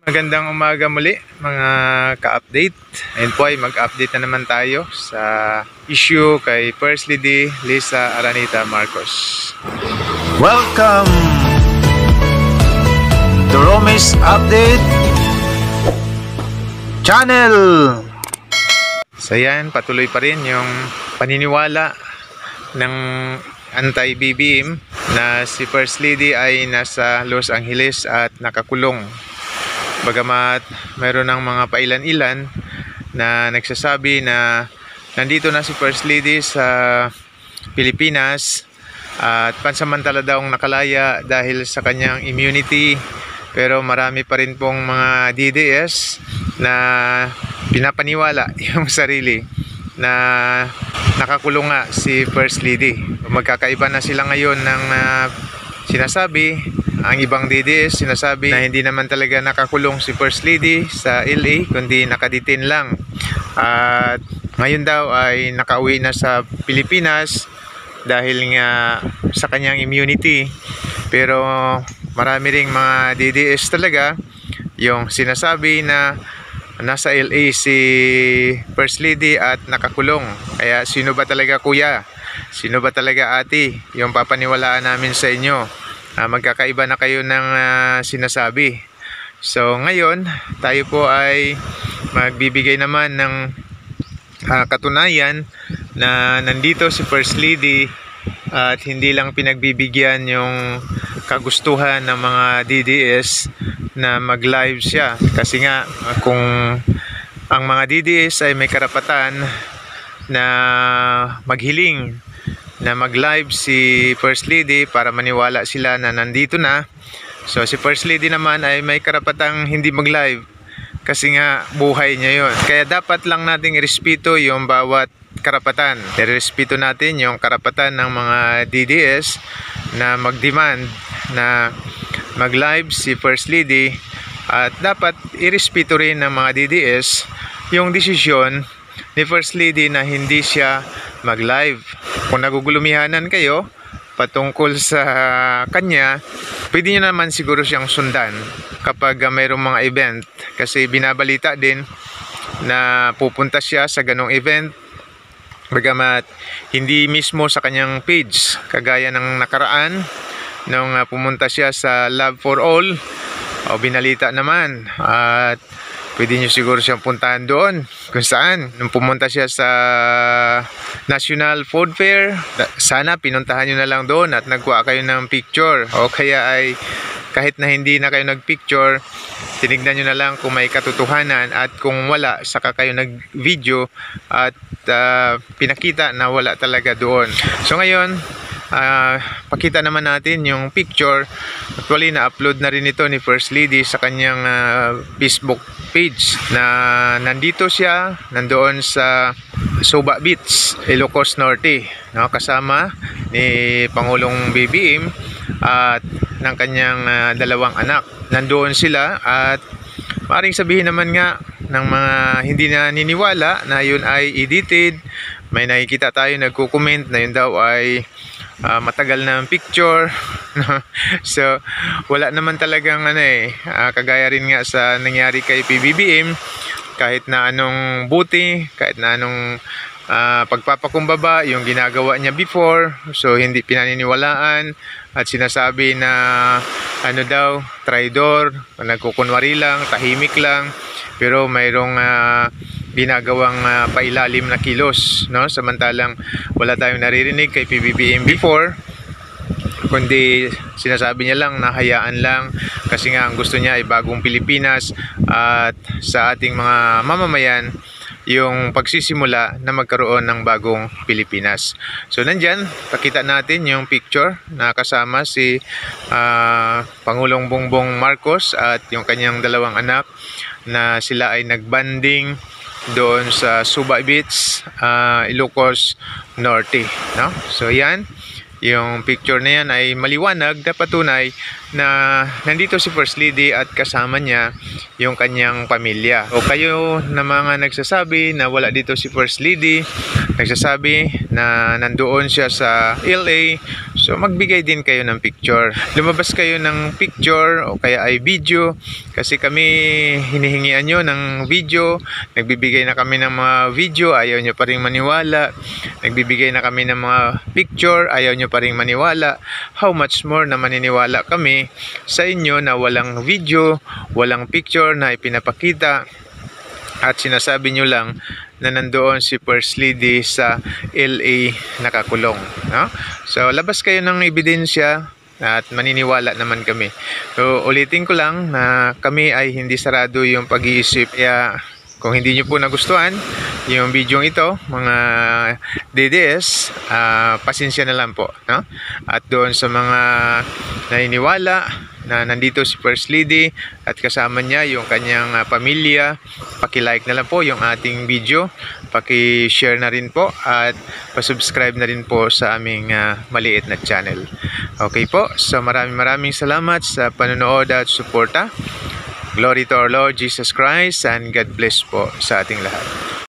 Magandang umaga muli mga ka-update. Ayun po ay mag-update na naman tayo sa issue kay First Lady Liza Aranita Marcos. Welcome to Romis Update Channel. So yan, patuloy pa rin yung paniniwala ng anti-BBM na si First Lady ay nasa Los Angeles at nakakulong. Bagamat mayroon ng mga pailan-ilan na nagsasabi na nandito na si First Lady sa Pilipinas at pansamantala daw nakalaya dahil sa kanyang immunity, pero marami pa rin pong mga DDS na pinapaniwala yung sarili na nakakulong nga si First Lady. Magkakaiba na sila ngayon ng sinasabi. Ang ibang DDS sinasabi na hindi naman talaga nakakulong si First Lady sa LA, kundi nakaditin lang. At ngayon daw ay nakauwi na sa Pilipinas dahil nga sa kanyang immunity. Pero marami ring mga DDS talaga yung sinasabi na nasa LA si First Lady at nakakulong. Kaya sino ba talaga kuya? Sino ba talaga ate? Yung papaniwalaan namin sa inyo. Magkakaiba na kayo ng sinasabi. So ngayon tayo po ay magbibigay naman ng katunayan na nandito si First Lady at hindi lang pinagbibigyan yung kagustuhan ng mga DDS na mag-live siya. Kasi nga kung ang mga DDS ay may karapatan na maghiling na mag-live si First Lady para maniwala sila na nandito na. So si First Lady naman ay may karapatang hindi mag-live kasi nga buhay niya yon. Kaya dapat lang nating irespeto yung bawat karapatan. Irespeto natin yung karapatan ng mga DDS na mag-demand na mag-live si First Lady, at dapat irespeto rin ng mga DDS yung desisyon ni First Lady na hindi siya mag-live. Kung nagugulumihanan kayo patungkol sa kanya, pwede nyo naman siguro siyang sundan kapag mayroong mga event, kasi binabalita din na pupunta siya sa ganong event, bagamat hindi mismo sa kanyang page, kagaya ng nakaraan nung pumunta siya sa Love for All. Binalita naman at pwede nyo siguro siyang puntahan doon kung saan. Nung pumunta siya sa National Food Fair, sana pinuntahan nyo na lang doon at nagkuha kayo ng picture. O kaya ay kahit na hindi na kayo nagpicture, tinignan nyo na lang kung may katotohanan, at kung wala, saka kayo nag-video at pinakita na wala talaga doon. So ngayon, pakita naman natin yung picture. Actually na-upload na rin ito ni First Lady sa kanyang Facebook page na nandito siya, nandoon sa Suba Beach, Ilocos Norte, no? Kasama ni Pangulong BBM at ng kanyang dalawang anak. Nandoon sila at maaaring sabihin naman nga ng mga hindi naniniwala na yun ay edited. May nakikita tayo nagko-comment na yun daw ay matagal na picture. So wala naman talagang kagaya rin nga sa nangyari kay PBBM, kahit na anong buti, kahit na anong pagpapakumbaba yung ginagawa niya before, so hindi pinaniniwalaan at sinasabi na daw traidor, nagkukunwari lang, tahimik lang, pero mayroong ginagawang pailalim na kilos, no? Samantalang wala tayong naririnig kay PBBM before, kundi sinasabi niya lang na hayaan lang kasi nga ang gusto niya ay bagong Pilipinas at sa ating mga mamamayan yung pagsisimula na magkaroon ng bagong Pilipinas. So nandyan, pakita natin yung picture na kasama si Pangulong Bongbong Marcos at yung kanyang dalawang anak na sila ay nagbanding doon sa Suba Beach, Ilocos Norte, no? So yan, yung picture na yan ay maliwanag na patunay na nandito si First Lady at kasama niya yung kanyang pamilya. O kayo na mga nagsasabi na wala dito si First Lady, nagsasabi na nandoon siya sa LA, so magbigay din kayo ng picture. Lumabas kayo ng picture o kaya ay video, kasi kami hinihingian nyo ng video. Nagbibigay na kami ng mga video, ayaw nyo pa rin maniwala. Nagbibigay na kami ng mga picture, ayaw nyo pa rin maniwala. How much more na maniniwala kami sa inyo na walang video, walang picture na ipinapakita, at sinasabi nyo lang na nandoon si First Lady sa LA nakakulong, no? So labas kayo ng ebidensya at maniniwala naman kami. So ulitin ko lang na kami ay hindi sarado yung pag-iisip. Kaya kung hindi nyo po nagustuhan yung video ito, mga DDS, pasensya na lang po, no? At doon sa mga naniniwala na nandito si First Lady at kasama niya yung kanyang pamilya, paki-like na lang po yung ating video, paki-share na rin po, at pa-subscribe na rin po sa aming maliit na channel. Okay po, so maraming salamat sa panonood at suporta. Glory to our Lord Jesus Christ, and God bless po sa ating lahat.